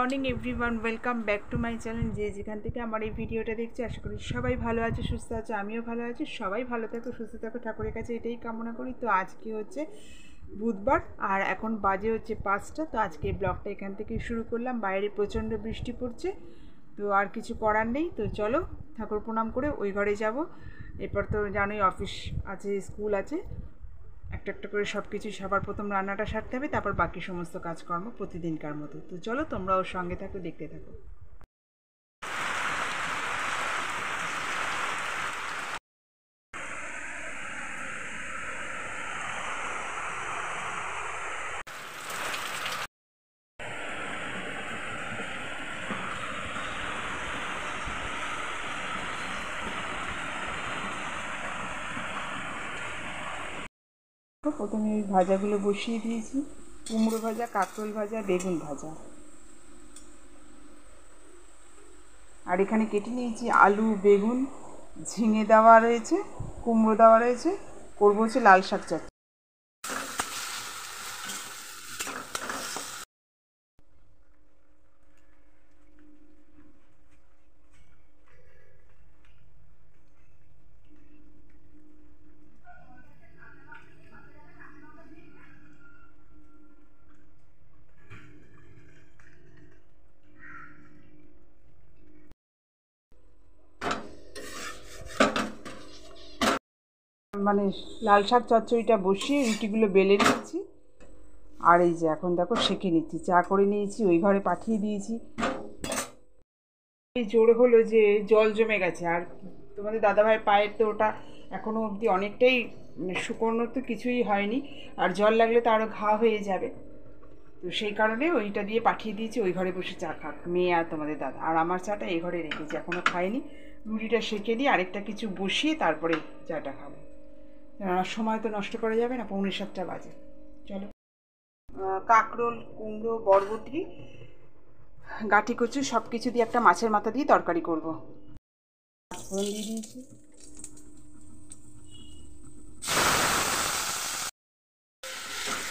Morning everyone, welcome back to my channel. যে যেখান থেকে আমার এই ভিডিওটা দেখছে, আশা করি সবাই ভালো আছে, সুস্থ আছে। আমিও ভালো আছি। সবাই ভালো থাকো, সুস্থ থাকো, ঠাকুরের কাছে এটাই কামনা করি। তো আজকে হচ্ছে বুধবার আর এখন বাজে হচ্ছে 5টা। তো আজকে ব্লগটা এখান থেকেই শুরু করলাম। বাইরে প্রচণ্ড বৃষ্টি পড়ছে, তো আর কিছু করার নেই। তো চলো ঠাকুর প্রণাম করে ওই ঘরে যাব। এরপর তো জানোই অফিস আছে, স্কুল আছে, একটা একটা করে সব কিছু সবার প্রথম রান্নাটা সারতে হবে, তারপর বাকি সমস্ত কাজকর্ম প্রতিদিনকার মতো। তো চলো তোমরা ওর সঙ্গে থাকো, দেখতে থাকো। প্রথমে ওই ভাজাগুলো বসিয়ে দিয়েছি, কুমড়ো ভাজা, কাঁকরোল ভাজা, বেগুন ভাজা। আর এখানে কেটে নিয়েছি আলু, বেগুন, ঝিঙে দেওয়া রয়েছে, কুমড়ো দেওয়া রয়েছে। করবো হচ্ছে লাল শাক চচ্চড়ি। মানে লাল শাক চচ্চড়িটা বসিয়ে রুটিগুলো বেলে নিচ্ছি। আর এই যে এখন দেখো সেঁকে নিচ্ছি, চা করে নিয়েছি, ওই ঘরে পাঠিয়ে দিয়েছি। এই জোর হলো যে জল জমে গেছে, আর তোমাদের দাদাভাইয়ের পায়ের তো ওটা এখনও অবধি অনেকটাই শুকোনো তো কিছুই হয়নি, আর জল লাগলে তো আরও ঘা হয়ে যাবে। তো সেই কারণে ওইটা দিয়ে পাঠিয়ে দিয়েছি, ওই ঘরে বসে চা খাক মেয়ে আর তোমাদের দাদা। আর আমার চাটা এই ঘরে রেখেছি, এখনও খাইনি। রুটিটা সেঁকে দিয়ে আরেকটা কিছু বসিয়ে তারপরে চাটা খাবো। সময় তো নষ্ট করা যাবে না, 6:45 বাজে। চলো। কাঁকরোল, কুমড়ো, বরবটি, গাঁটি কচু সব কিছু দিয়ে একটা মাছের মাথা দিয়ে তরকারি করব। ফোড়ন দিয়ে দিয়েছি।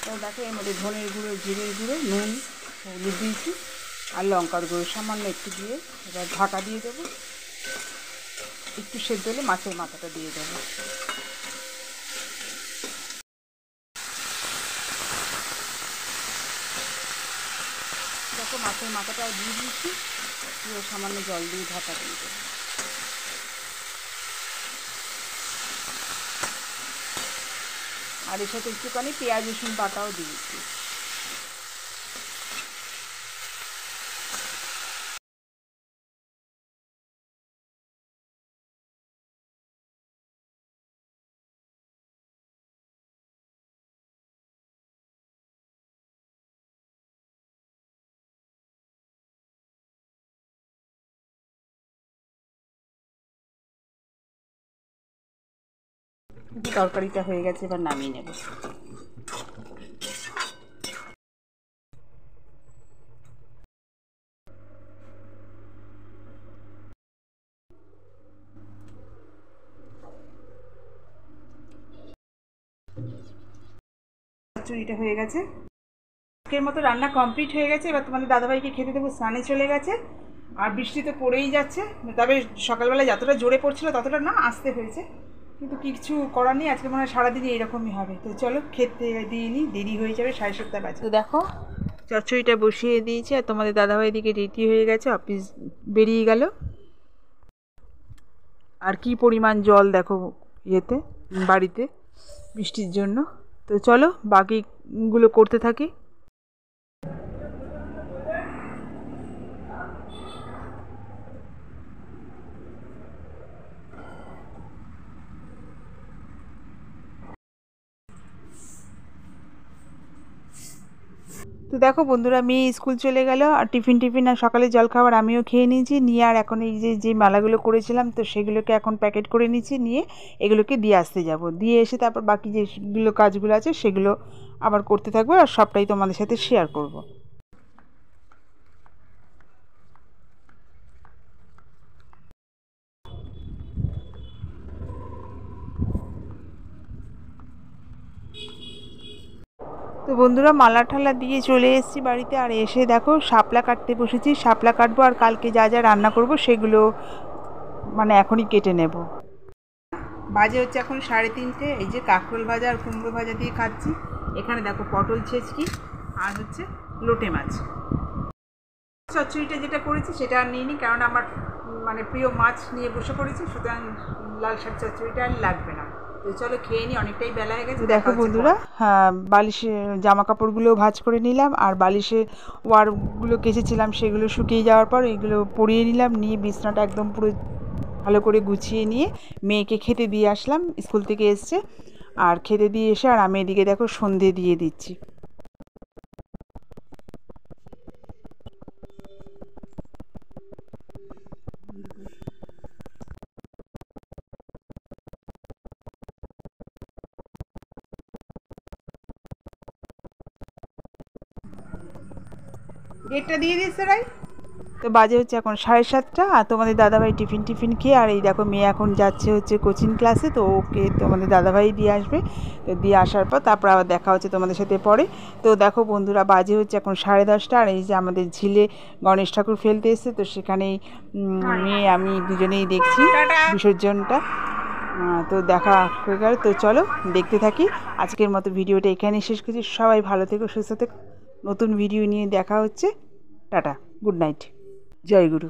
তো দেখো এর মধ্যে ধনের গুঁড়ো, জিরের গুঁড়ো, নুন, হলুদ দিয়েছি, আর লঙ্কার গুঁড়ো সামান্য একটু দিয়ে এবার ঢাকা দিয়ে দেবো। একটু সেদ্ধ হলে মাছের মাথাটা দিয়ে দেবো। দেখো মাছের মাথাটা দিয়ে দিয়েছি, দিয়ে সামান্য জল দিয়ে ঢাকা দিয়ে দেবো। আর এর সাথে একটুখানি পেঁয়াজ রসুন বাটাও দিয়েছি। তরকারিটা হয়ে গেছে, এবার নামিয়ে নেব। চুরিটা হয়ে গেছে, আজকের মতো রান্না কমপ্লিট হয়ে গেছে। এবার তোমাদের দাদাভাইকে খেতে দেবো, স্নানে চলে গেছে। আর বৃষ্টি তো পড়েই যাচ্ছে, তবে সকালবেলায় যতটা জোরে পড়ছিল ততটা না, আসতে হয়েছে। কিন্তু কিছু করার নেই, আজকে মনে হয় সারাদিনই এরকমই হবে। তো চলো খেতে দিয়ে নিই, দেরি হয়ে যাবে, 7:30 বাজে। তো দেখো চচ্চড়িটা বসিয়ে দিয়েছি, আর তোমাদের দাদাভাই দিকে রেডি হয়ে গেছে, অফিস বেরিয়ে গেল। আর কি পরিমাণ জল দেখো ইয়েতে, বাড়িতে, বৃষ্টির জন্য। তো চলো বাকিগুলো করতে থাকি। তো দেখো বন্ধুরা, মেয়ে স্কুল চলে গেল, আর টিফিন আর সকালে জলখাবার আমিও খেয়ে নিয়েছি। নিয়ে আর এখন এই যে মালাগুলো করেছিলাম, তো সেগুলোকে এখন প্যাকেট করে নিচ্ছি, নিয়ে এগুলোকে দিয়ে আসতে যাব। দিয়ে এসে তারপর বাকি যেগুলো কাজগুলো আছে সেগুলো আবার করতে থাকবো, আর সবটাই তোমাদের সাথে শেয়ার করব। তো তো বন্ধুরা মালা ঠালা দিয়ে চলে এসেছি বাড়িতে, আর এসে দেখো শাপলা কাটতে বসেছি। শাপলা কাটবো আর কালকে যা যা রান্না করব সেগুলো মানে এখনই কেটে নেব। বাজে হচ্ছে এখন 3:30। এই যে কাঁকরোল ভাজা আর কুমড়ো ভাজা দিয়ে খাচ্ছি। এখানে দেখো পটল ছেঁচকি আর হচ্ছে লোটে মাছ। চচ্চড়িটা যেটা করেছি সেটা আর নিইনি, কারণ আমার মানে প্রিয় মাছ নিয়ে বসে পড়েছি, সুতরাং লাল শাক চচ্চড়িটা আর লাগবে না। তো চলো খেয়ে নিই, অনেকটাই বেলা হয়ে গেছে। দেখো বন্ধুরা, হ্যাঁ বালিশে জামা কাপড়গুলো ভাঁজ করে নিলাম, আর বালিশে ওয়ারগুলো কেচেছিলাম সেগুলো শুকিয়ে যাওয়ার পর এগুলো পরিয়ে নিলাম, নিয়ে বিছনাটা একদম পুরো ভালো করে গুছিয়ে নিয়ে মেয়েকে খেতে দিয়ে আসলাম। স্কুল থেকে এসছে, আর খেতে দিয়ে এসে আর আমি এদিকে দেখো সন্ধে দিয়ে দিচ্ছি। গেটটা দিয়ে দিচ্ছে রাই। তো বাজে হচ্ছে এখন 7:30, আর তোমাদের দাদাভাই টিফিন খেয়ে, আর এই দেখো মেয়ে এখন যাচ্ছে হচ্ছে কোচিং ক্লাসে, তো ওকে তোমাদের দাদাভাই দিয়ে আসবে। তো দিয়ে আসার পর তারপর আবার দেখা হচ্ছে তোমাদের সাথে পরে। তো দেখো বন্ধুরা, বাজে হচ্ছে এখন 10:30, আর এই যে আমাদের ঝিলে গণেশ ঠাকুর ফেলতে এসছে, তো সেখানেই মেয়ে আমি দুজনেই দেখছি বিসর্জনটা। তো দেখা হয়ে গেল। তো চলো দেখতে থাকি। আজকের মতো ভিডিওটা এখানেই শেষ করছি। সবাই ভালো থেকো, সুস্থ থেকো। নতুন ভিডিও নিয়ে দেখা হচ্ছে। টাটা, গুড নাইট, জয় গুরু।